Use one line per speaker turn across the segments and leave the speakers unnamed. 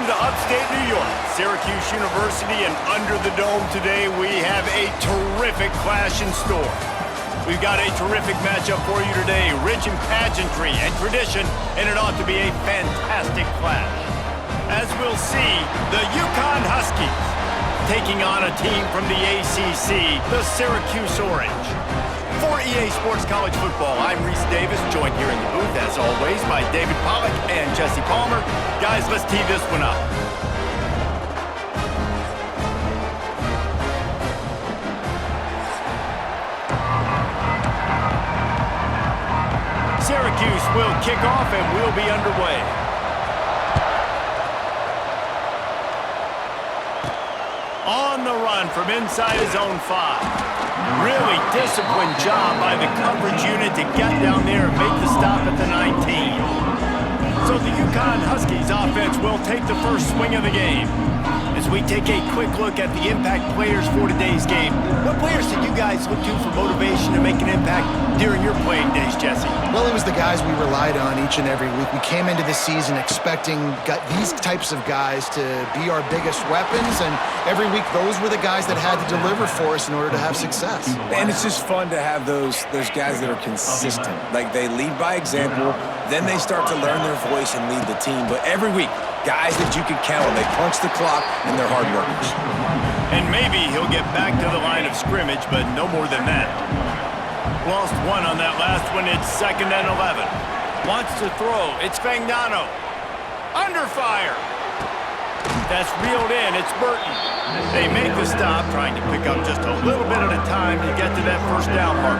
Welcome to upstate New York, Syracuse University, and under the dome today we have a terrific clash in store. We've got a terrific matchup for you today, rich in pageantry and tradition, and it ought to be a fantastic clash. As we'll see, the UConn Huskies taking on a team from the ACC, the Syracuse Orange. For EA Sports College Football, I'm Reese Davis, joined here in the booth, as always, by David Pollack and Jesse Palmer. Guys, let's tee this one up. Syracuse will kick off and we'll be underway. On the run from inside his own 5. Really disciplined job by the coverage unit to get down there and make the stop at the 19. So the UConn Huskies offense will take the first swing of the game. As we take a quick look at the impact players for today's game, what players did you guys look to for motivation to make an impact during your playing days, Jesse?
Well, it was the guys we relied on each and every week. We came into the season expecting these types of guys to be our biggest weapons, and every week those were the guys that had to deliver for us in order to have success.
And it's just fun to have those guys that are consistent. Like, they lead by example, then they start to learn their voice and lead the team. But every week, guys that you can count on, they punch the clock and they're hard workers.
And maybe he'll get back to the line of scrimmage, but no more than that. Lost one on that last one. It's 2nd and 11. Wants to throw. It's Fagnano. Under fire. That's reeled in. It's Burton. They make the stop, trying to pick up just a little bit at a time to get to that first down mark.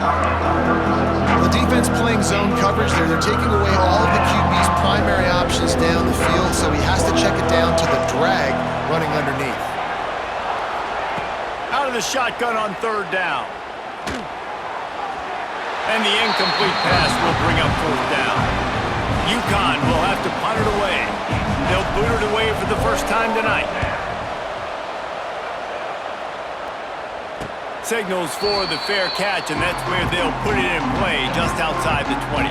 The defense playing zone coverage there. They're taking away all of the QB's primary options down the field, so he has to check it down to the drag running underneath.
Out of the shotgun on 3rd down. And the incomplete pass will bring up 4th down. UConn will have to punt it away. They'll boot it away for the first time tonight. Signals for the fair catch, and that's where they'll put it in play, just outside the 20.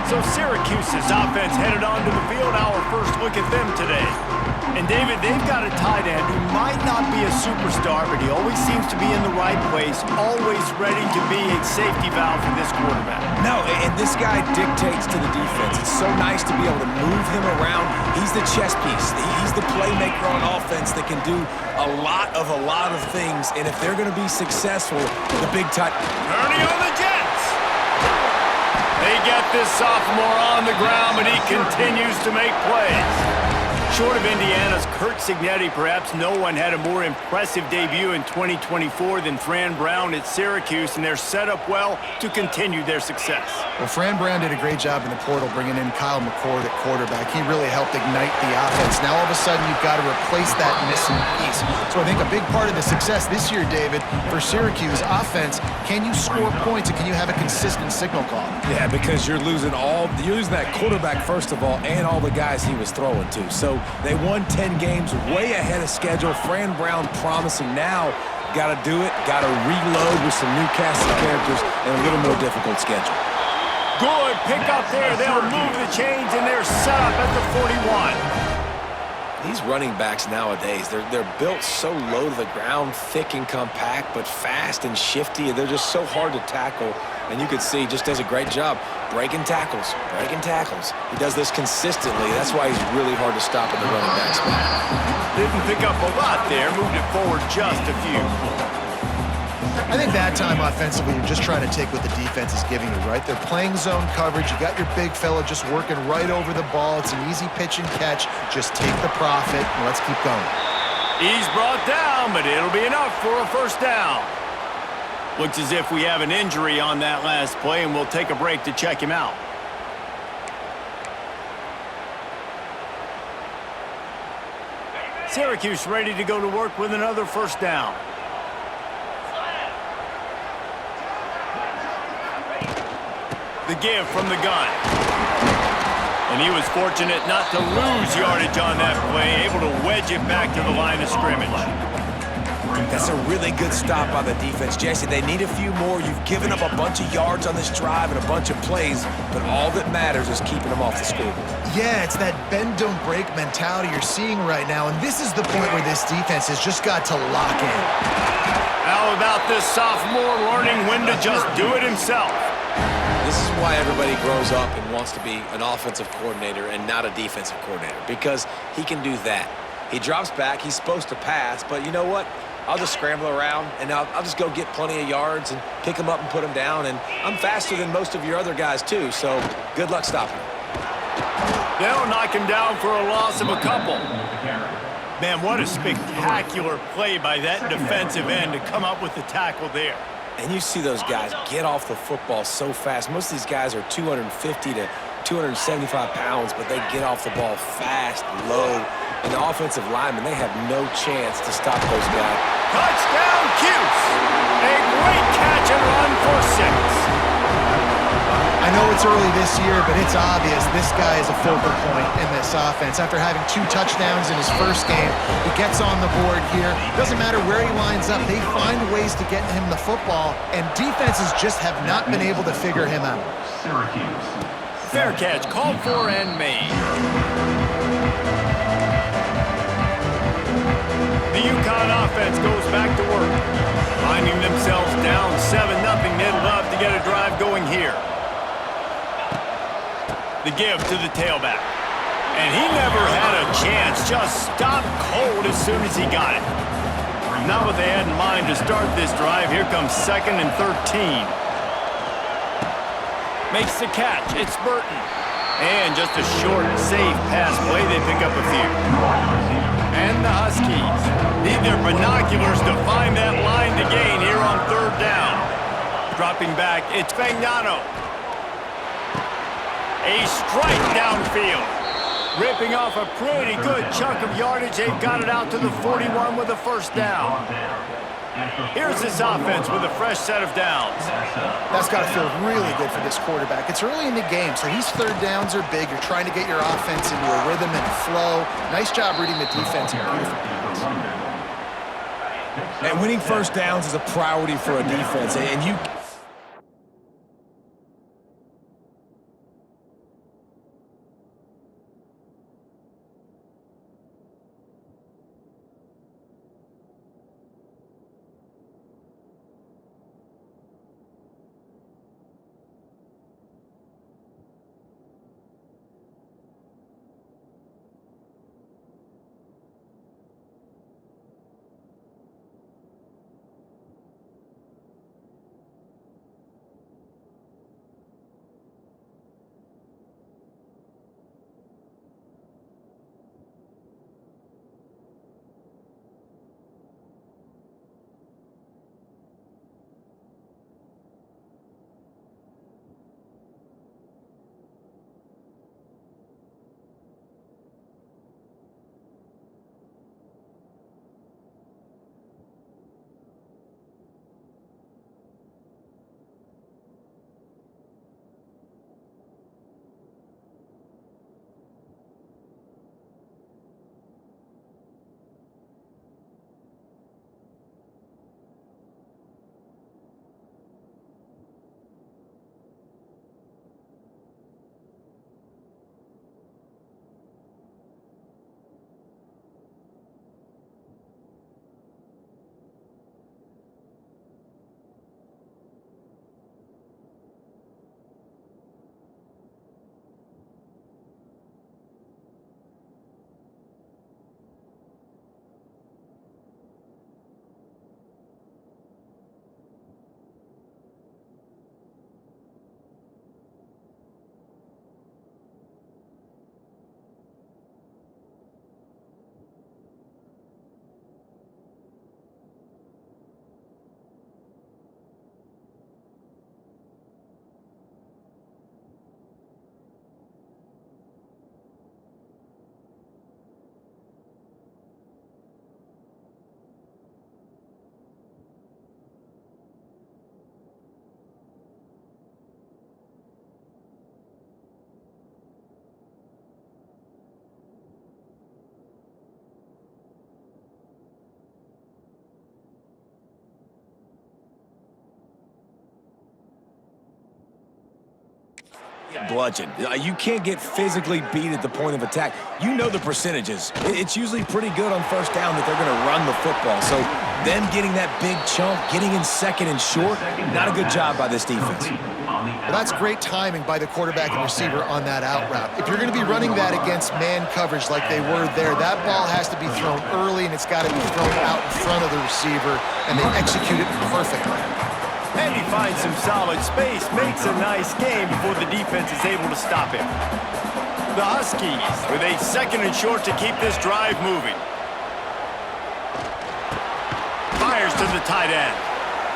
So Syracuse's offense headed onto the field. Our first look at them today. And David, they've got a tight end who might not be a superstar, but he always seems to be in the right place, always ready to be a safety valve for this quarterback.
No, and this guy dictates to the defense. It's so nice to be able to move him around. He's the chess piece. He's the playmaker on offense that can do a lot of things. And if they're going to be successful, the big tight...
Ernie on the Jets! They get this sophomore on the ground, but he continues to make plays. Short of Indiana's Kurt Signetti, perhaps no one had a more impressive debut in 2024 than Fran Brown at Syracuse, and they're set up well to continue their success.
Well, Fran Brown did a great job in the portal bringing in Kyle McCord at quarterback. He really helped ignite the offense. Now all of a sudden you've got to replace that missing piece. So I think a big part of the success this year, David, for Syracuse offense, can you score points and can you have a consistent signal call?
Yeah, because you're losing that quarterback first of all and all the guys he was throwing to. So they won 10 games way ahead of schedule. Fran Brown promising now. Got to do it. Got to reload with some new cast of characters and a little more difficult schedule.
Good pick up there. They'll move the chains, and they're set up at the 41.
These running backs nowadays, they're built so low to the ground, thick and compact, but fast and shifty. They're just so hard to tackle. And you could see he just does a great job breaking tackles. He does this consistently. That's why he's really hard to stop in the running back spot.
Didn't pick up a lot there, moved it forward just a few.
I think that time offensively, you're just trying to take what the defense is giving you, right? They're playing zone coverage. You got your big fella just working right over the ball. It's an easy pitch and catch. Just take the profit and let's keep going.
He's brought down, but it'll be enough for a first down. Looks as if we have an injury on that last play, and we'll take a break to check him out. Syracuse ready to go to work with another first down. The give from the gun. And he was fortunate not to lose yardage on that play, able to wedge it back to the line of scrimmage.
That's a really good stop by the defense, Jesse. They need a few more. You've given up a bunch of yards on this drive and a bunch of plays, but all that matters is keeping them off the scoreboard.
Yeah, it's that bend, don't break mentality you're seeing right now, and this is the point where this defense has just got to lock in.
How about this sophomore learning when to just do it himself?
This is why everybody grows up and wants to be an offensive coordinator and not a defensive coordinator, because he can do that. He drops back, he's supposed to pass, but you know what? I'll just scramble around, and I'll just go get plenty of yards and pick them up and put them down, and I'm faster than most of your other guys, too, so good luck stopping him.
They'll knock him down for a loss of a couple. Man, what a spectacular play by that defensive end to come up with the tackle there.
And you see those guys get off the football so fast. Most of these guys are 250 to 275 pounds, but they get off the ball fast, low. And the offensive linemen, they have no chance to stop those guys.
Touchdown, Cuse! A great catch and run for 6.
I know it's early this year, but it's obvious this guy is a focal point in this offense. After having 2 touchdowns in his first game, he gets on the board here. Doesn't matter where he lines up, they find ways to get him the football, and defenses just have not been able to figure him out.
Syracuse.
Fair catch, called for and made. The UConn offense goes back to work. Finding themselves down 7-0, they'd love to get a drive going here. The give to the tailback. And he never had a chance, just stopped cold as soon as he got it. Not what they had in mind to start this drive. Here comes 2nd and 13. Makes the catch, it's Burton. And just a short, safe pass play, they pick up a few. And the Huskies need their binoculars to find that line to gain here on 3rd down. Dropping back, it's Fagnano. A strike downfield. Ripping off a pretty good chunk of yardage. They've got it out to the 41 with a 1st down. Here's this offense with a fresh set of downs.
That's got to feel really good for this quarterback. It's early in the game, so these 3rd downs are big. You're trying to get your offense into a rhythm and flow. Nice job reading the defense and beautiful defense.
And winning 1st downs is a priority for a defense, and you bludgeon. You can't get physically beat at the point of attack. You know the percentages. It's usually pretty good on first down that they're going to run the football. So them getting that big chunk, getting in second and short, not a good job by this defense.
Well, that's great timing by the quarterback and receiver on that out route. If you're going to be running that against man coverage like they were there, that ball has to be thrown early, and it's got to be thrown out in front of the receiver, and they execute it perfectly.
And he finds some solid space, makes a nice game before the defense is able to stop him. The Huskies with a second and short to keep this drive moving. Fires to the tight end.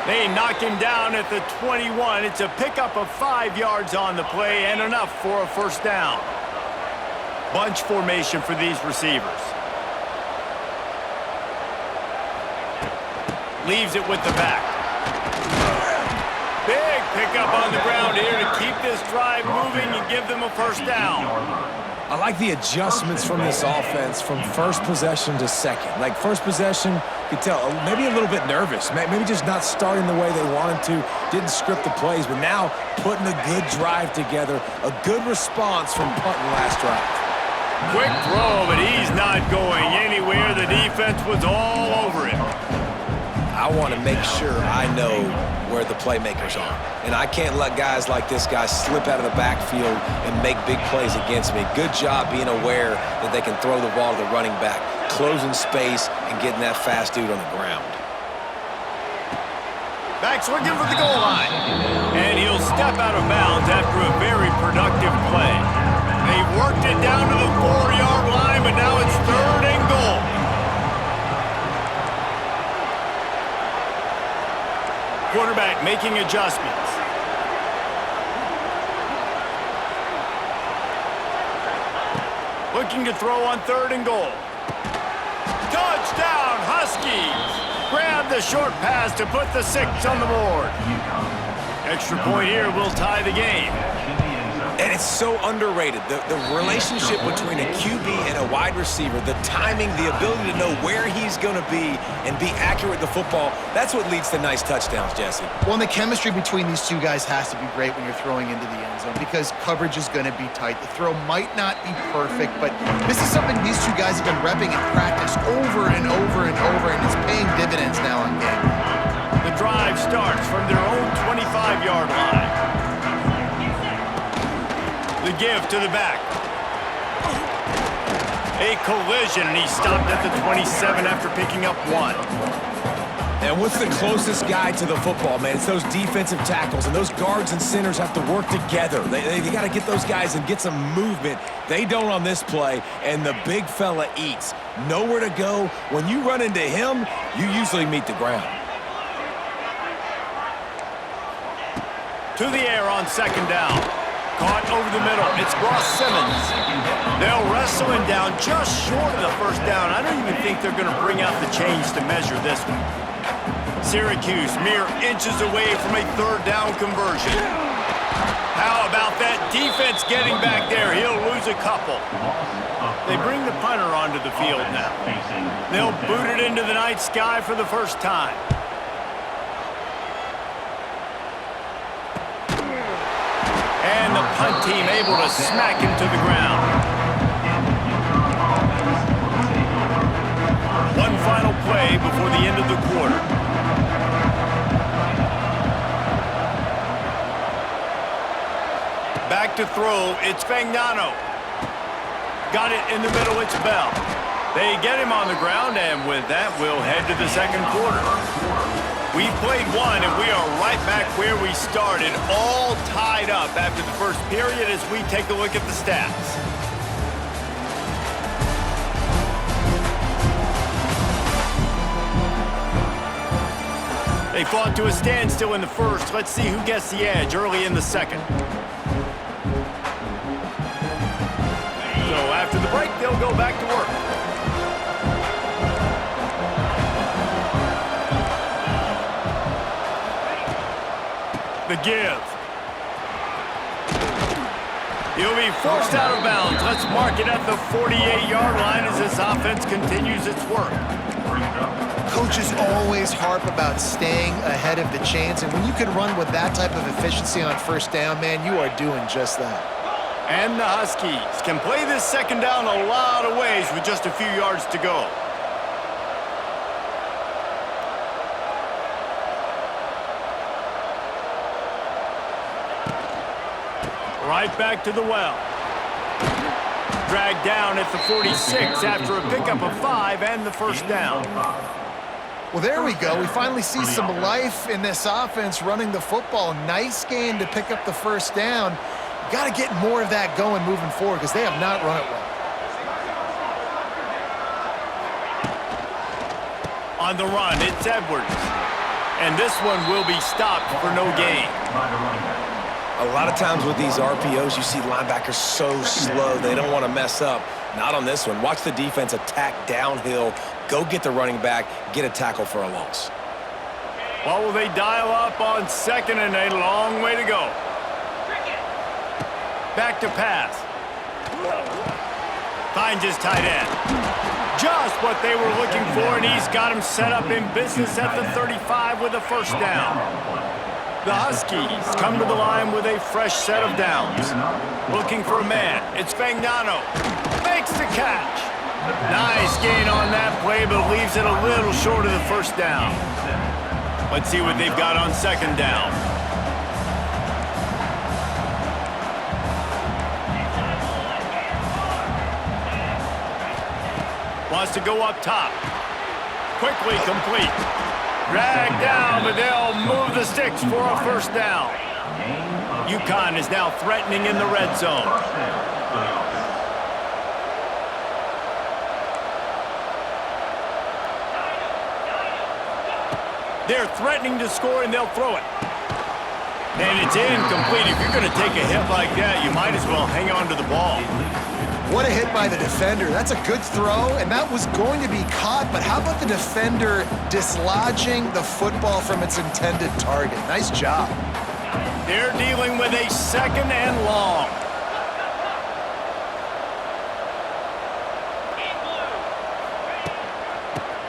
They knock him down at the 21. It's a pickup of 5 yards on the play and enough for a first down. Bunch formation for these receivers. Leaves it with the back. Big pickup on the ground here to keep this drive moving and give them a first down.
I like the adjustments from this offense from first possession to second. Like first possession, you could tell maybe a little bit nervous. Maybe just not starting the way they wanted to. Didn't script the plays, but now putting a good drive together. A good response from punting last drive.
Quick throw, but he's not going anywhere. The defense was all over him.
I want to make sure I know where the playmakers are. And I can't let guys like this guy slip out of the backfield and make big plays against me. Good job being aware that they can throw the ball to the running back, closing space, and getting that fast dude on the ground.
Back swinging for the goal line. And he'll step out of bounds after a very productive play. They worked it down to the 4-yard line, but now it's 3rd and goal. Quarterback making adjustments. Looking to throw on 3rd and goal. Touchdown, Huskies! Grab the short pass to put the 6 on the board. Extra point here will tie the game.
And it's so underrated. The relationship between a QB and a wide receiver, the timing, the ability to know where he's going to be and be accurate with the football, that's what leads to nice touchdowns, Jesse.
Well, and the chemistry between these two guys has to be great when you're throwing into the end zone because coverage is going to be tight. The throw might not be perfect, but this is something these two guys have been repping in practice over and over and over, and it's paying dividends now in game.
The drive starts from their own 25-yard line. The give to the back. A collision, and he stopped at the 27 after picking up 1.
And what's the closest guy to the football, man? It's those defensive tackles, and those guards and centers have to work together. They got to get those guys and get some movement. They don't on this play, and the big fella eats. Nowhere to go. When you run into him, you usually meet the ground.
To the air on 2nd down. Caught over the middle. It's Ross Simmons. They'll wrestle him down just short of the first down. I don't even think they're going to bring out the chains to measure this one. Syracuse mere inches away from a 3rd down conversion. How about that defense getting back there? He'll lose a couple. They bring the punter onto the field now. They'll boot it into the night sky for the first time. And the punt team able to smack him to the ground. One final play before the end of the quarter. Back to throw, it's Fagnano. Got it in the middle, it's Bell. They get him on the ground, and with that, we'll head to the 2nd quarter. We've played 1, and we are right back where we started, all tied up after the first period as we take a look at the stats. They fought to a standstill in the first. Let's see who gets the edge early in the 2nd. So after the break, they'll go back to work. The give. He'll be forced out of bounds. Let's mark it at the 48-yard line as this offense continues its work.
Coaches always harp about staying ahead of the chains, and when you can run with that type of efficiency on first down, man, you are doing just that.
And the Huskies can play this second down a lot of ways with just a few yards to go. Right back to the well. Dragged down at the 46 after a pickup of 5 and the first down.
Well, there we go. We finally see some life in this offense running the football. Nice gain to pick up the first down. Got to get more of that going moving forward because they have not run it well.
On the run, it's Edwards. And this one will be stopped for no gain.
A lot of times with these RPOs, you see linebackers so slow, they don't want to mess up. Not on this one. Watch the defense attack downhill, go get the running back, get a tackle for a loss.
Well, will they dial up on second and a long way to go? Back to pass. Finds his tight end. Just what they were looking for, and he's got him set up in business at the 35 with a first down. The Huskies come to the line with a fresh set of downs. Looking for a man. It's Fagnano. Makes the catch. Nice gain on that play, but leaves it a little short of the first down. Let's see what they've got on second down. Wants to go up top. Quickly complete. Dragged down, but they'll move the sticks for a first down. UConn is now threatening in the red zone. They're threatening to score, and they'll throw it. And it's incomplete. If you're going to take a hit like that, you might as well hang on to the ball.
What a hit by the defender. That's a good throw, and that was going to be caught, but how about the defender dislodging the football from its intended target? Nice job.
They're dealing with a second and long.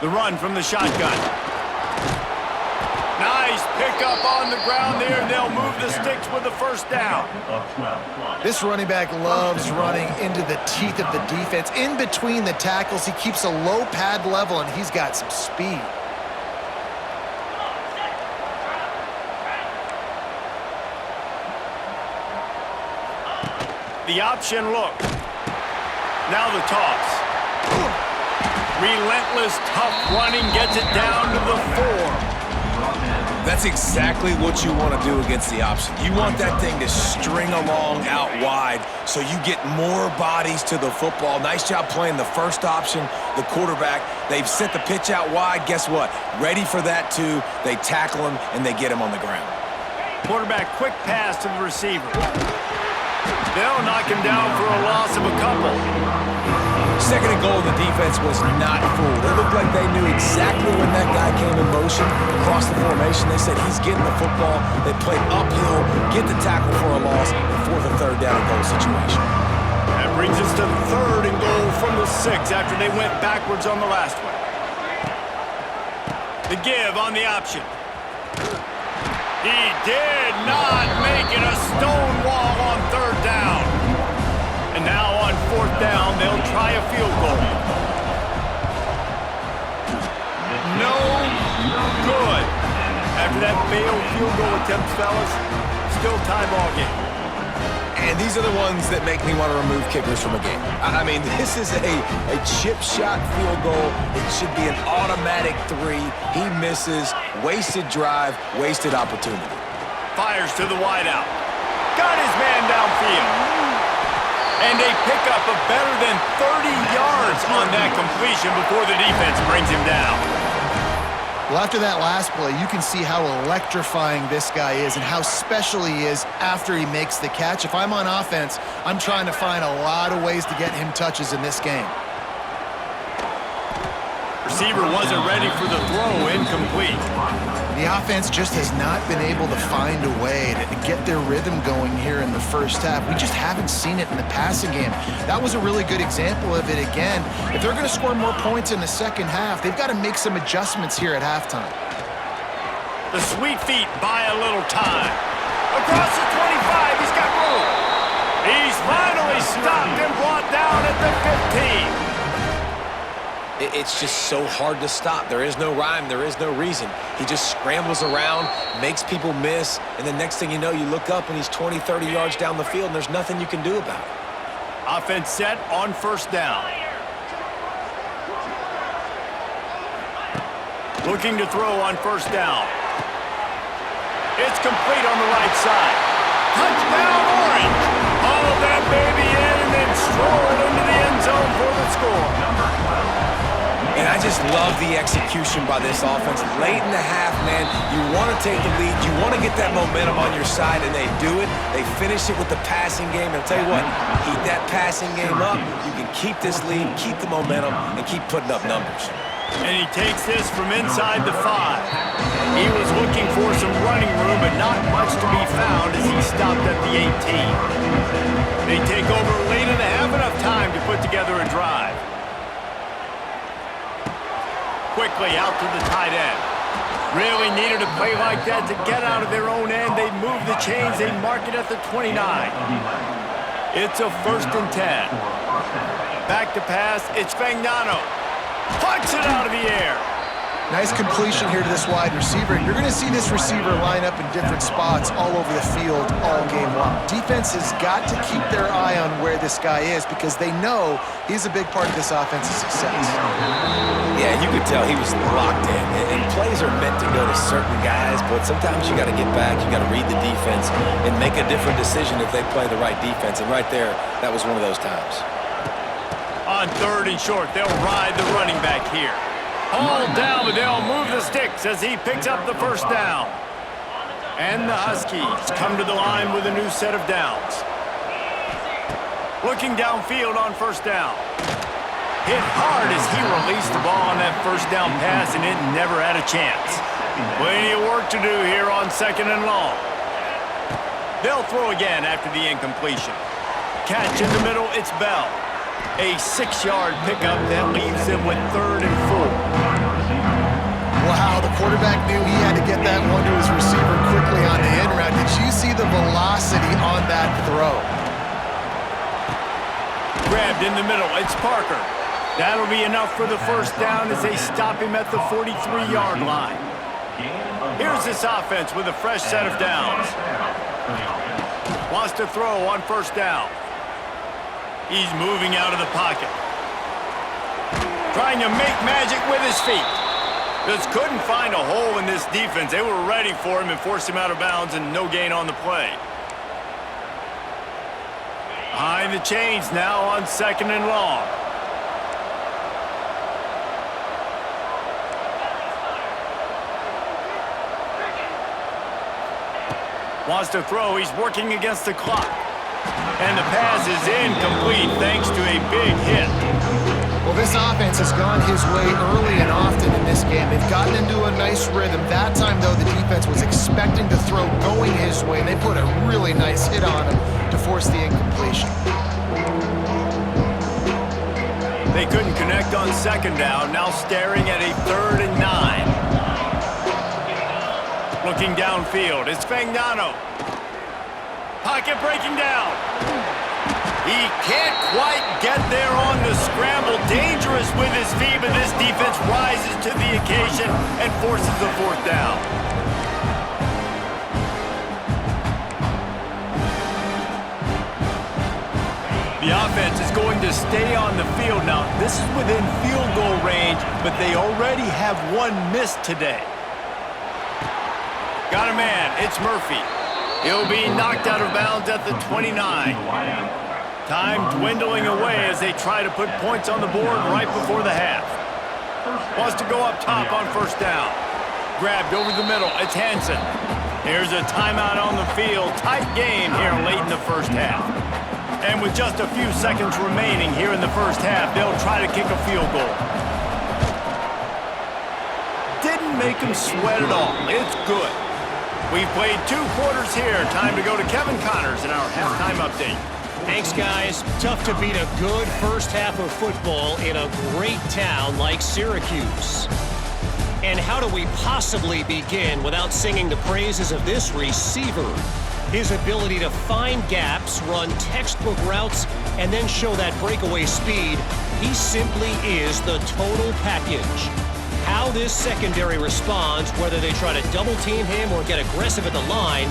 The run from the shotgun. Nice pickup on the ground there, and they'll move the sticks with the first down.
This running back loves running into the teeth of the defense. In between the tackles, he keeps a low pad level, and he's got some speed.
The option look. Now the toss. Relentless, tough running gets it down to the 4.
That's exactly what you want to do against the option. You want that thing to string along out wide so you get more bodies to the football. Nice job playing the first option, the quarterback. They've sent the pitch out wide. Guess what? Ready for that too. They tackle him, and they get him on the ground.
Quarterback, quick pass to the receiver. They'll knock him down for a loss of a couple.
Second and goal, the defense was not fooled. It looked like they knew exactly when that guy came in motion across the formation. They said he's getting the football. They played uphill, get the tackle for a loss, and fourth and third down and goal situation.
That brings us to third and goal from the 6 after they went backwards on the last one. The give on the option. He did not make it a stone wall on third down. And now on fourth down, they'll try a field goal. No good. After that failed field goal attempt, fellas, still tie ball game.
And these are the ones that make me want to remove kickers from a game. I mean, this is a chip shot field goal. It should be an automatic 3. He misses. Wasted drive, wasted opportunity.
Fires to the wideout. Got his man downfield. And a pickup of better than 30 yards on that completion before the defense brings him down.
Well, after that last play, you can see how electrifying this guy is and how special he is after he makes the catch. If I'm on offense, I'm trying to find a lot of ways to get him touches in this game.
Receiver wasn't ready for the throw, incomplete.
The offense just has not been able to find a way to get their rhythm going here in the first half. We just haven't seen it in the passing game. That was a really good example of it again. If they're going to score more points in the second half, they've got to make some adjustments here at halftime.
The sweet feet buy a little time. Across the 25, he's got room. He's finally stopped and brought down at the 15.
It's just so hard to stop. There is no rhyme. There is no reason. He just scrambles around, makes people miss, and the next thing you know, you look up and he's 20, 30 yards down the field, and there's nothing you can do about it.
Offense set on first down. Looking to throw on first down. It's complete on the right side. Touchdown, Orange! Hauled that baby in and then strolled into the end zone for the score.
And I just love the execution by this offense. Late in the half, man, you want to take the lead. You want to get that momentum on your side, and they do it. They finish it with the passing game. And I'll tell you what, keep that passing game up. You can keep this lead, keep the momentum, and keep putting up numbers.
And he takes this from inside the 5. He was looking for some running room, but not much to be found as he stopped at the 18. They take over late in the half, enough time to put together a drive. Quickly out to the tight end. Really needed a play like that to get out of their own end. They move the chains. They mark it at the 29. It's a 1st and 10. Back to pass. It's Fagnano. Punch it out of the air.
Nice completion here to this wide receiver. You're going to see this receiver line up in different spots all over the field all game long. Defense has got to keep their eye on where this guy is because they know he's a big part of this offense's success.
Yeah, you could tell he was locked in. And plays are meant to go to certain guys, but sometimes you got to get back, you got to read the defense, and make a different decision if they play the right defense. And right there, that was one of those times.
On 3rd and short, they'll ride the running back here. Hauled down, but they'll move the sticks as he picks up the first down. And the Huskies come to the line with a new set of downs. Looking downfield on first down. Hit hard as he released the ball on that first down pass, and it never had a chance. Plenty of work to do here on 2nd and long. They'll throw again after the incompletion. Catch in the middle, it's Bell. A 6-yard pickup that leaves them with 3rd and 4.
Wow, the quarterback knew he had to get that one to his receiver quickly on the end route. Did you see the velocity on that throw?
Grabbed in the middle, it's Parker. That'll be enough for the first down as they stop him at the 43-yard line. Here's this offense with a fresh set of downs. Wants to throw on first down. He's moving out of the pocket. Trying to make magic with his feet. Just couldn't find a hole in this defense. They were ready for him and forced him out of bounds, and no gain on the play. Behind the chains now on 2nd and long. Wants to throw. He's working against the clock. And the pass is incomplete thanks to a big hit.
Well, this offense has gone his way early and often in this game. They've gotten into a nice rhythm. That time, though, the defense was expecting to throw going his way, and they put a really nice hit on him to force the incompletion.
They couldn't connect on 2nd down, now staring at a 3rd and 9. Looking downfield, it's Fagnano. Pocket breaking down. He can't quite get there on the scramble. Dangerous with his feet, but this defense rises to the occasion and forces the 4th down. The offense is going to stay on the field now. This is within field goal range, but they already have one missed today. Got a man, it's Murphy. He'll be knocked out of bounds at the 29. Time dwindling away as they try to put points on the board right before the half. Wants to go up top on first down. Grabbed over the middle, it's Hansen. Here's a timeout on the field. Tight game here late in the first half. And with just a few seconds remaining here in the first half, they'll try to kick a field goal. make them sweat it all. It's good. We've played 2 quarters here. Time to go to Kevin Connors in our halftime update.
Thanks, guys. Tough to beat a good first half of football in a great town like Syracuse. And how do we possibly begin without singing the praises of this receiver? His ability to find gaps, run textbook routes, and then show that breakaway speed. He simply is the total package. How this secondary responds, whether they try to double team him or get aggressive at the line,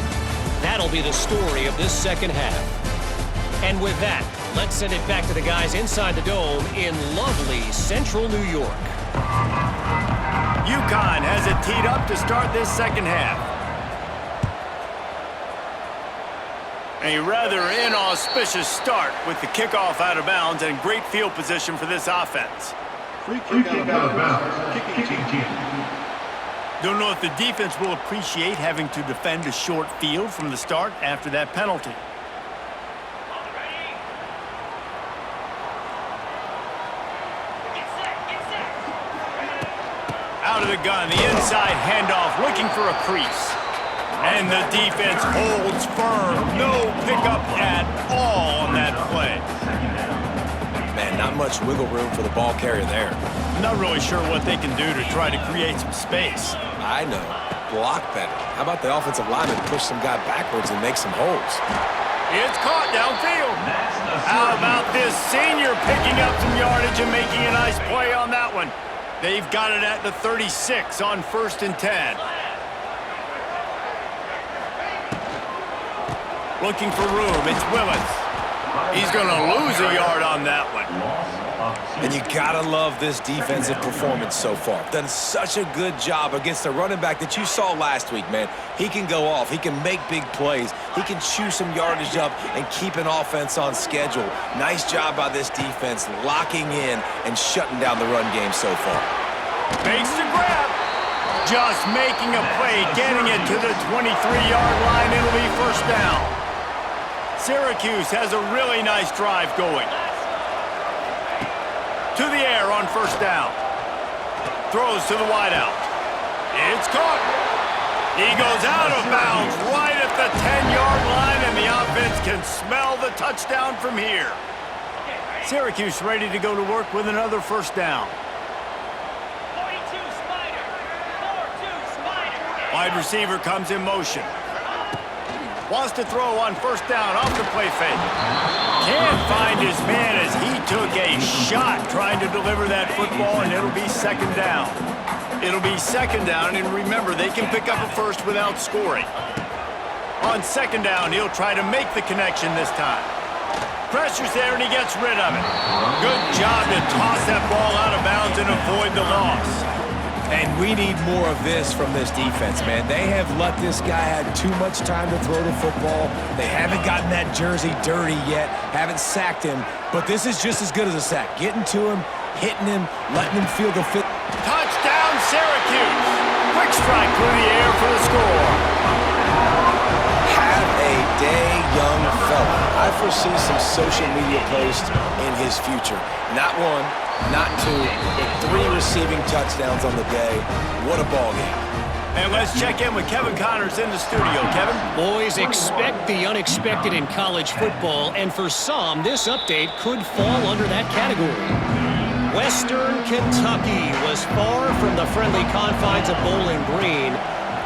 that'll be the story of this second half. And with that, let's send it back to the guys inside the dome in lovely central New York.
UConn has it teed up to start this second half. A rather inauspicious start with the kickoff out of bounds and great field position for this offense.
Free kick out of bounds. Kicking team.
Don't know if the defense will appreciate having to defend a short field from the start after that penalty. Out of the gun, the inside handoff, looking for a crease. And the defense holds firm. No pickup at all on that play.
Man, not much wiggle room for the ball carrier there.
I'm not really sure what they can do to try to create some space.
I know. Block better. How about the offensive lineman push some guy backwards and make some holes?
It's caught downfield. How about this senior picking up some yardage and making a nice play on that one? They've got it at the 36 on 1st and 10. Looking for room. It's Willis. He's going to lose a yard on that one.
And you gotta love this defensive performance so far. Done such a good job against the running back that you saw last week, man. He can go off. He can make big plays. He can chew some yardage up and keep an offense on schedule. Nice job by this defense locking in and shutting down the run game so far.
Fakes the grab. Just making a play, getting it to the 23-yard line. It'll be 1st down. Syracuse has a really nice drive going. To the air on 1st down. Throws to the wideout. It's caught. He goes out of bounds right at the 10-yard line, and the offense can smell the touchdown from here. Syracuse ready to go to work with another 1st down.
42 Spider. 4-2 Spider.
Wide receiver comes in motion. Wants to throw on 1st down off the play fake. Can't find his man as he took a shot trying to deliver that football, and it'll be 2nd down. It'll be 2nd down, and remember, they can pick up a first without scoring. On 2nd down, he'll try to make the connection this time. Pressure's there, and he gets rid of it. Good job to toss that ball out of bounds and avoid the loss.
And we need more of this from this defense, man. They have let this guy have too much time to throw the football. They haven't gotten that jersey dirty yet, haven't sacked him. But this is just as good as a sack. Getting to him, hitting him, letting him feel the fit.
Touchdown, Syracuse. Quick strike through the air for the score.
Have a day, young fella. I foresee some social media posts in his future. Not one, not two, but 3 receiving touchdowns on the day. What a ball game.
And let's check in with Kevin Connors in the studio. Kevin?
Boys, expect the unexpected in college football, and for some, this update could fall under that category. Western Kentucky was far from the friendly confines of Bowling Green,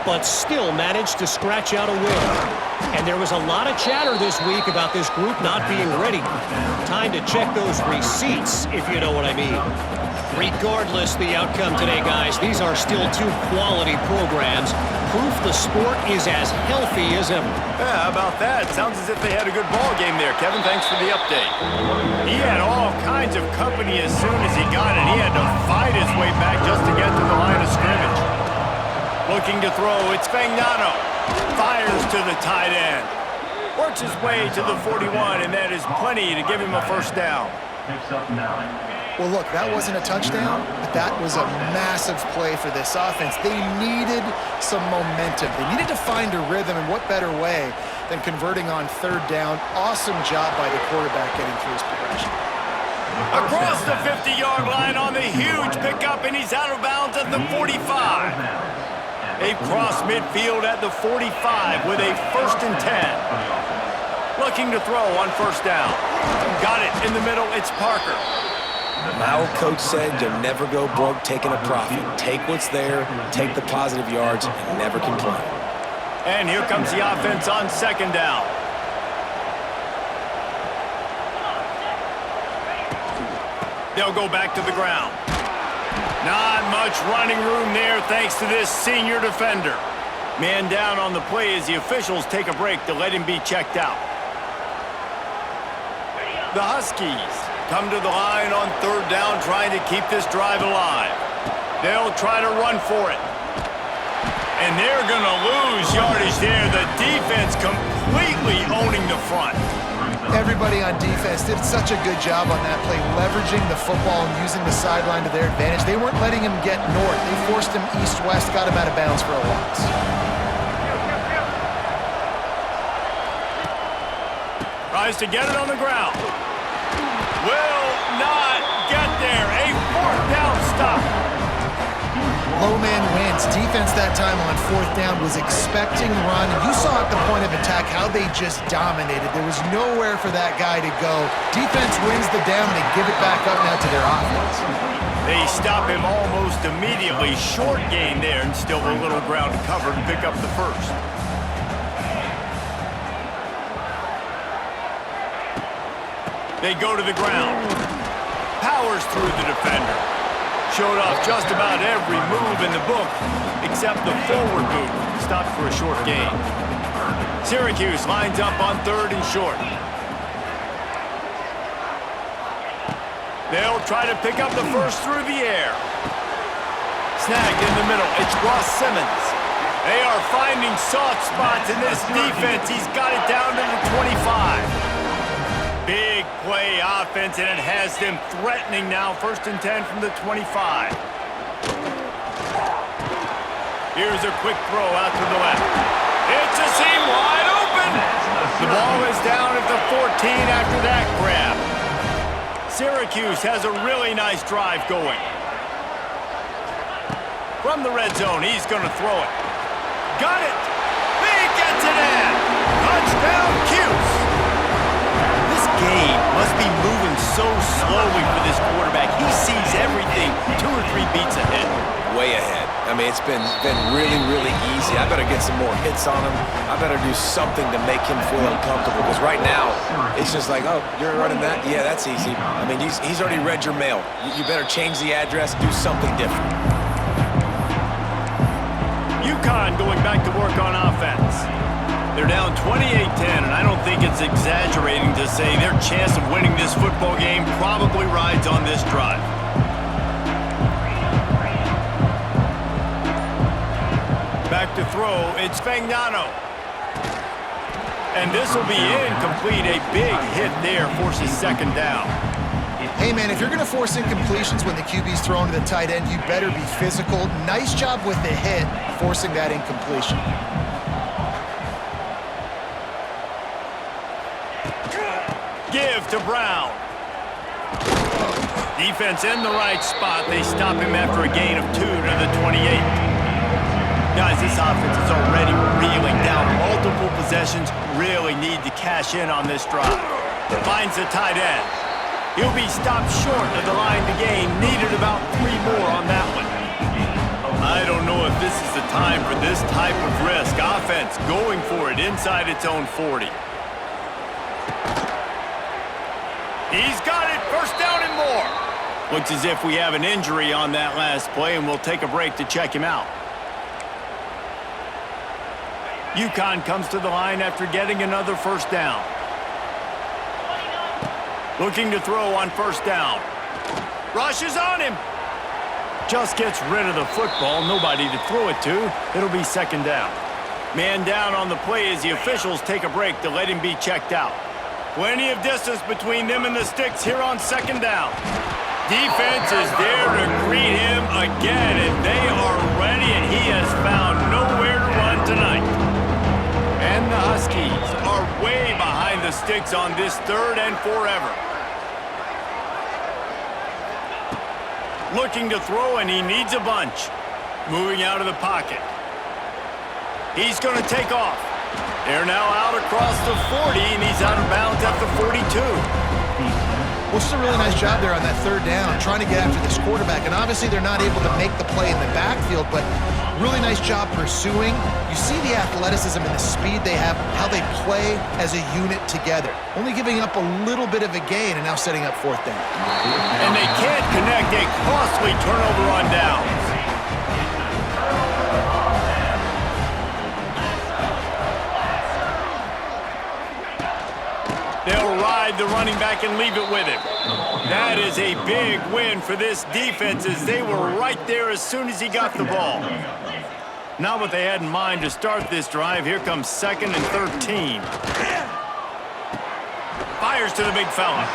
but still managed to scratch out a win. And there was a lot of chatter this week about this group not being ready. Time to check those receipts, if you know what I mean. Regardless the outcome today, guys, these are still 2 quality programs. Proof the sport is as healthy as ever.
Yeah, how about that? Sounds as if they had a good ball game there. Kevin, thanks for the update. He had all kinds of company as soon as he got it. He had to fight his way back just to get to the line of scrimmage. Looking to throw, it's Fagnano. Fires to the tight end. Works his way to the 41, and that is plenty to give him a 1st down.
Well, look, that wasn't a touchdown, but that was a massive play for this offense. They needed some momentum. They needed to find a rhythm, and what better way than converting on 3rd down. Awesome job by the quarterback getting through his progression.
Across the 50-yard line on the huge pickup, and he's out of bounds at the 45. Across midfield at the 45 with a 1st and 10. Looking to throw on 1st down. Got it in the middle. It's Parker.
My old coach said you'll never go broke taking a profit. Take what's there, take the positive yards, and never complain.
And here comes the offense on 2nd down. They'll go back to the ground. Not much running room there thanks to this senior defender. Man down on the play as the officials take a break to let him be checked out. The Huskies come to the line on 3rd down trying to keep this drive alive. They'll try to run for it. And they're going to lose yardage there. The defense completely owning the front.
Everybody on defense did such a good job on that play, leveraging the football and using the sideline to their advantage. They weren't letting him get north. They forced him east-west, got him out of bounds for a loss.
Tries to get it on the ground. Will not get there. A 4th down stop.
Low man wins. Defense that time on 4th down was expecting run. You saw at the point of attack how they just dominated. There was nowhere for that guy to go. Defense wins the down. They give it back up now to their offense.
They stop him almost immediately. Short gain there and still a little ground to cover to pick up the 1st. They go to the ground. Powers through the defender. Showed off just about every move in the book except the forward move. Stopped for a short gain. Syracuse lines up on 3rd and short. They'll try to pick up the 1st through the air. Snagged in the middle. It's Ross Simmons. They are finding soft spots in this defense. He's got it down to the 25. Big play offense, and it has them threatening now. 1st and 10 from the 25. Here's a quick throw out to the left. It's a seam wide open. The ball is down at the 14 after that grab. Syracuse has a really nice drive going. From the red zone, he's going to throw it. Got it. He gets it in. Touchdown, Cuse. Game must be moving so slowly for this quarterback. He sees everything 2 or 3 beats ahead.
Way ahead. I mean, it's been really, really easy. I better get some more hits on him. I better do something to make him feel uncomfortable because right now it's just like, oh, you're running that? Yeah, that's easy. I mean, he's already read your mail. You better change the address, do something different.
UConn going back to work on offense. They're down 28-10, and I don't think it's exaggerating to say their chance of winning this football game probably rides on this drive. Back to throw, it's Fagnano. And this will be incomplete. A big hit there forces 2nd down.
Hey, man, if you're going to force incompletions when the QB's thrown to the tight end, you better be physical. Nice job with the hit, forcing that incompletion.
Give to Brown. Defense in the right spot. They stop him after a gain of 2 to the 28. Guys, this offense is already reeling down. Multiple possessions. Really need to cash in on this drive. Finds the tight end. He'll be stopped short of the line to gain. Needed about 3 more on that one. I don't know if this is the time for this type of risk. Offense going for it inside its own 40. He's got it. 1st down and more. Looks as if we have an injury on that last play, and we'll take a break to check him out. UConn comes to the line after getting another 1st down. Looking to throw on 1st down. Rushes on him. Just gets rid of the football. Nobody to throw it to. It'll be 2nd down. Man down on the play as the officials take a break to let him be checked out. Plenty of distance between them and the sticks here on 2nd down. Defense is there to greet him again, and they are ready, and he has found nowhere to run tonight. And the Huskies are way behind the sticks on this 3rd and forever. Looking to throw, and he needs a bunch. Moving out of the pocket. He's going to take off. They're now out across the 40, and he's out of bounds at the 42.
Well, just a really nice job there on that third down, trying to get after this quarterback. And obviously they're not able to make the play in the backfield, but really nice job pursuing. You see the athleticism and the speed they have, how they play as a unit together. Only giving up a little bit of a gain and now setting up fourth down.
And they can't connect a costly turnover on downs. They'll ride the running back and leave it with him. That is a big win for this defense as they were right there as soon as he got the ball. Not what they had in mind to start this drive. Here comes 2nd and 13. Fires to the big fella.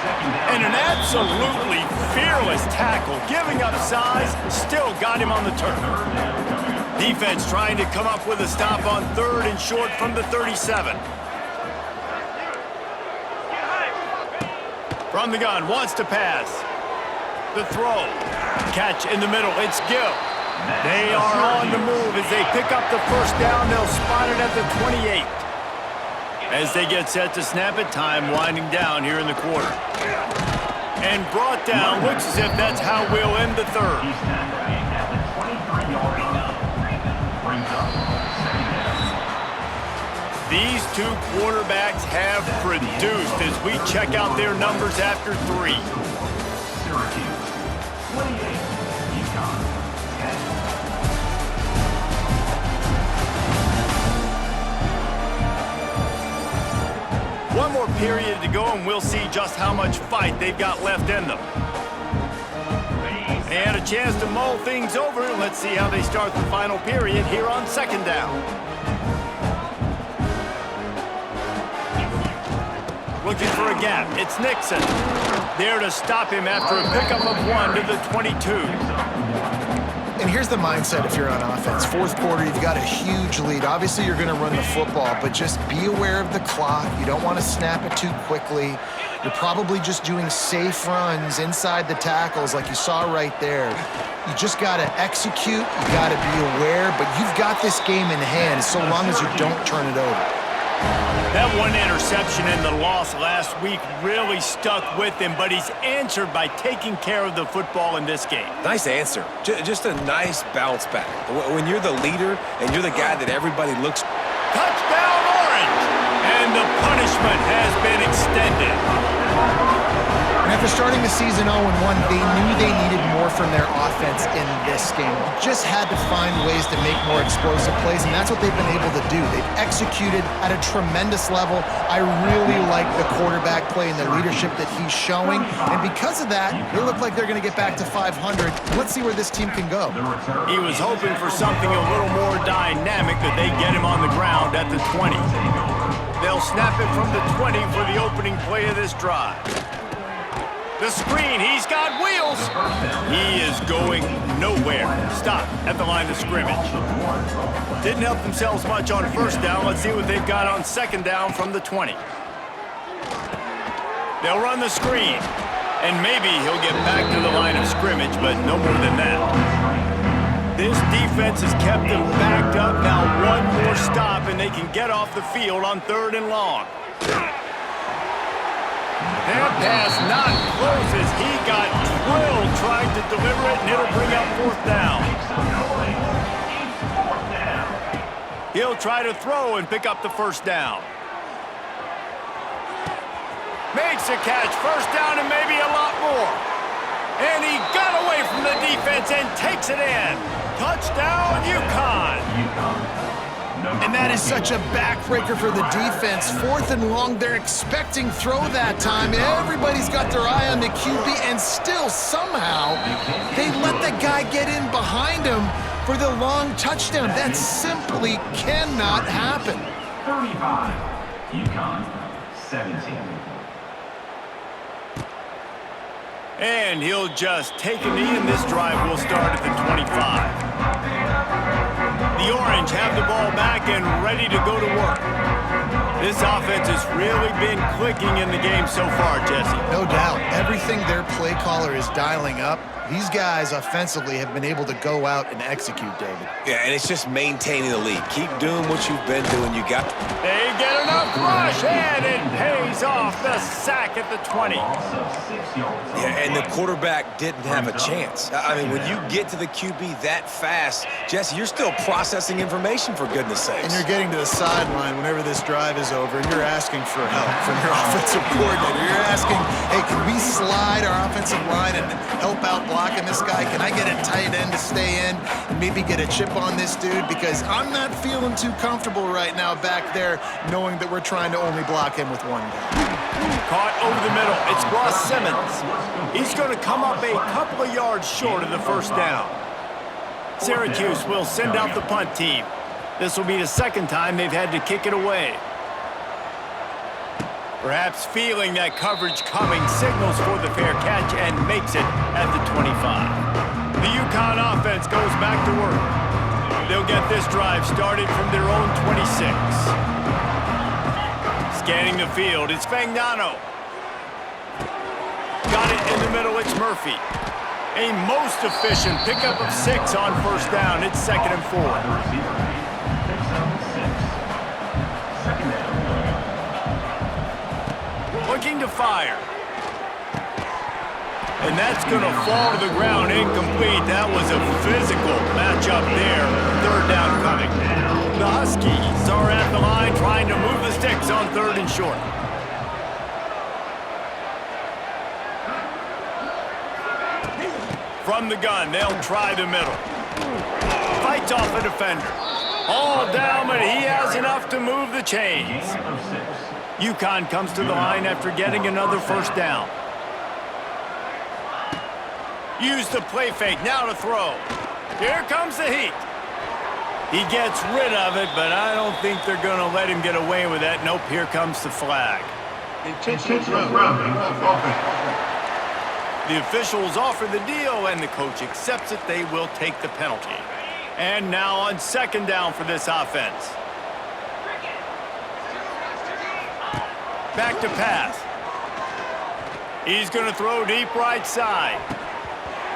And an absolutely fearless tackle. Giving up size, still got him on the turf. Defense trying to come up with a stop on 3rd and short from the 37. From the gun, wants to pass. The throw. Catch in the middle, it's Gill. They are on the move as they pick up the first down. They'll spot it at the 28. As they get set to snap it, time winding down here in the quarter. And brought down, looks as if that's how we'll end the third. These two quarterbacks have produced as we check out their numbers after 3.
Syracuse, 28, UConn,
10. One more period to go, and we'll see just how much fight they've got left in them. They had a chance to mull things over. Let's see how they start the final period here on 2nd down. Looking for a gap. It's Nixon. There to stop him after a pickup of 1 to the 22.
And here's the mindset if you're on offense. 4th quarter, you've got a huge lead. Obviously, you're going to run the football, but just be aware of the clock. You don't want to snap it too quickly. You're probably just doing safe runs inside the tackles like you saw right there. You just got to execute. You got to be aware, but you've got this game in hand so long as you don't turn it over.
That one interception in the loss last week really stuck with him, but he's answered by taking care of the football in this game.
Nice answer. Just a nice bounce back. When you're the leader and you're the guy that everybody looks...
Touchdown, Orange! And the punishment has been extended.
And after starting the season 0-1, they knew they needed more from their offense in this game. You just had to find ways to make more explosive plays, and that's what they've been able to do. They've executed at a tremendous level. I really like the quarterback play and the leadership that he's showing, and because of that, they look like they're going to get back to 500. Let's see where this team can go.
He was hoping for something a little more dynamic, but they get him on the ground at the 20. They'll snap it from the 20 for the opening play of this drive. The screen, he's got wheels. He is going nowhere. Stop at the line of scrimmage. Didn't help themselves much on 1st down. Let's see what they've got on 2nd down from the 20. They'll run the screen. And maybe he'll get back to the line of scrimmage, but no more than that. This defense has kept them backed up. Now one more stop, and they can get off the field on 3rd and long. That pass not close as he got drilled trying to deliver it, and it'll bring up 4th down. He'll try to throw and pick up the 1st down. Makes a catch, 1st down and maybe a lot more. And he got away from the defense and takes it in. Touchdown, UConn.
And that is such a backbreaker for the defense. 4th and long, they're expecting throw that time. Everybody's got their eye on the QB, and still somehow they let the guy get in behind him for the long touchdown. That simply cannot happen.
35, UConn, 17.
And he'll just take a knee, and this drive will start at the 25. The Orange have the ball back and ready to go to work. This offense has really been clicking in the game so far, Jesse.
No doubt. Everything their play caller is dialing up, these guys offensively have been able to go out and execute, David.
Yeah, and it's just maintaining the lead. Keep doing what you've been doing. You got.
They get enough rush, and it pays off the sack at the 20.
Yeah, and the quarterback didn't have a chance. I mean, when you get to the QB that fast, Jesse, you're still processing information, for goodness sakes.
And you're getting to the sideline whenever this drive is over, and you're asking for help from your offensive coordinator. You're asking, hey, can we slide our offensive line and help out blocking this guy? Can I get a tight end to stay in and maybe get a chip on this dude? Because I'm not feeling too comfortable right now back there knowing that we're trying to only block him with one guy.
Caught over the middle. It's Ross Simmons. He's going to come up a couple of yards short of the first down. Syracuse will send out the punt team. This will be the second time they've had to kick it away. Perhaps feeling that coverage coming, signals for the fair catch and makes it at the 25. The UConn offense goes back to work. They'll get this drive started from their own 26. Scanning the field, it's Fagnano. Got it in the middle, it's Murphy. A most efficient pickup of 6 on first down. It's 2nd and 4. Looking to fire. And that's going to fall to the ground incomplete. That was a physical matchup there. Third down coming. The Huskies are at the line trying to move the sticks on 3rd and short. From the gun, they'll try the middle. Fights off a defender. All down, but he has enough to move the chains. UConn comes to the line after getting another first down. Use the play fake, now to throw. Here comes the heat. He gets rid of it, but I don't think they're going to let him get away with that. Nope, here comes the flag.
Intentional grounding of offense.
The officials offer the deal, and the coach accepts it. They will take the penalty. And now on 2nd down for this offense. Back to pass. He's going to throw deep right side.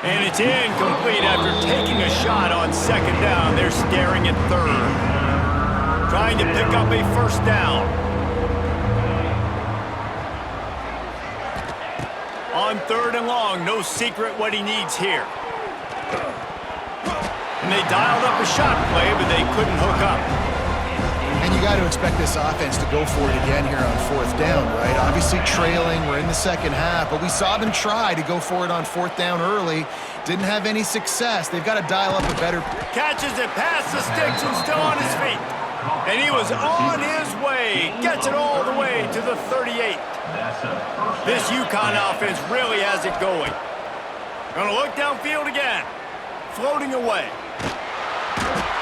And it's incomplete after taking a shot on 2nd down. They're staring at 3rd. Trying to pick up a first down. On 3rd and long, no secret what he needs here. And they dialed up a shot play, but they couldn't hook up.
And you got to expect this offense to go for it again here on 4th down, right? Obviously trailing, we're in the second half, but we saw them try to go for it on 4th down early. Didn't have any success. They've got to dial up a better...
Catches it past the sticks and still on his feet. And he was on his way. Gets it all the way to the 38. This UConn offense really has it going. Gonna look downfield again. Floating away.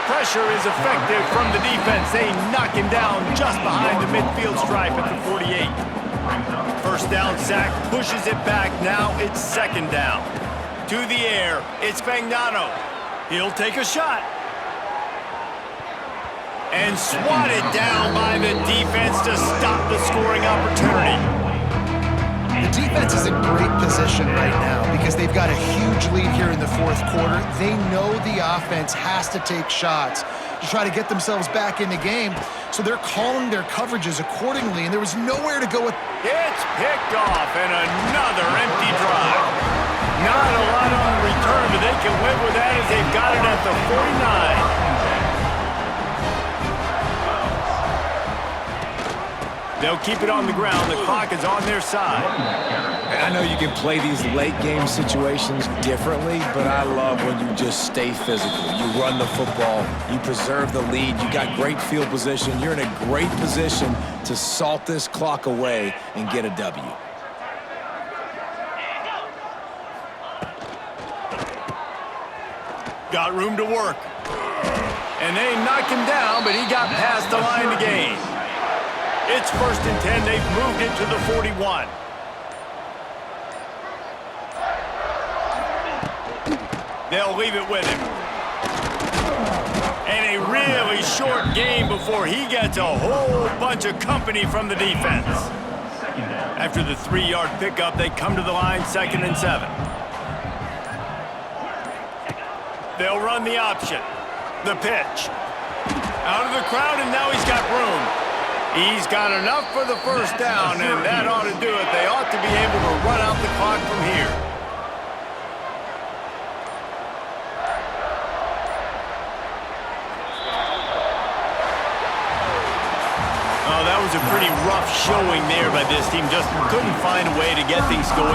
Pressure is effective from the defense. They knock him down just behind the midfield stripe at the 48. First down sack, pushes it back. Now it's 2nd down. To the air, it's Fagnano. He'll take a shot. And swatted down by the defense to stop the scoring opportunity.
The defense is in great position right now because they've got a huge lead here in the 4th quarter. They know the offense has to take shots to try to get themselves back in the game, so they're calling their coverages accordingly, and there was nowhere to go with...
It's picked off, and another empty drive. Not a lot on the return, but they can live with that as they've got it at the 49. They'll keep it on the ground. The clock is on their side.
And I know you can play these late game situations differently, but I love when you just stay physical. You run the football, you preserve the lead, you got great field position. You're in a great position to salt this clock away and get a W.
Got room to work. And they knocked him down, but he got past the line to gain. It's 1st and 10. They've moved it to the 41. They'll leave it with him. And a really short game before he gets a whole bunch of company from the defense. After the 3-yard pickup, they come to the line 2nd and 7. They'll run the option. The pitch. Out of the crowd, and now he's got room. He's got enough for the first down, and that ought to do it. They ought to be able to run out the clock from here. Oh, that was a pretty rough showing there by this team. Just couldn't find a way to get things going.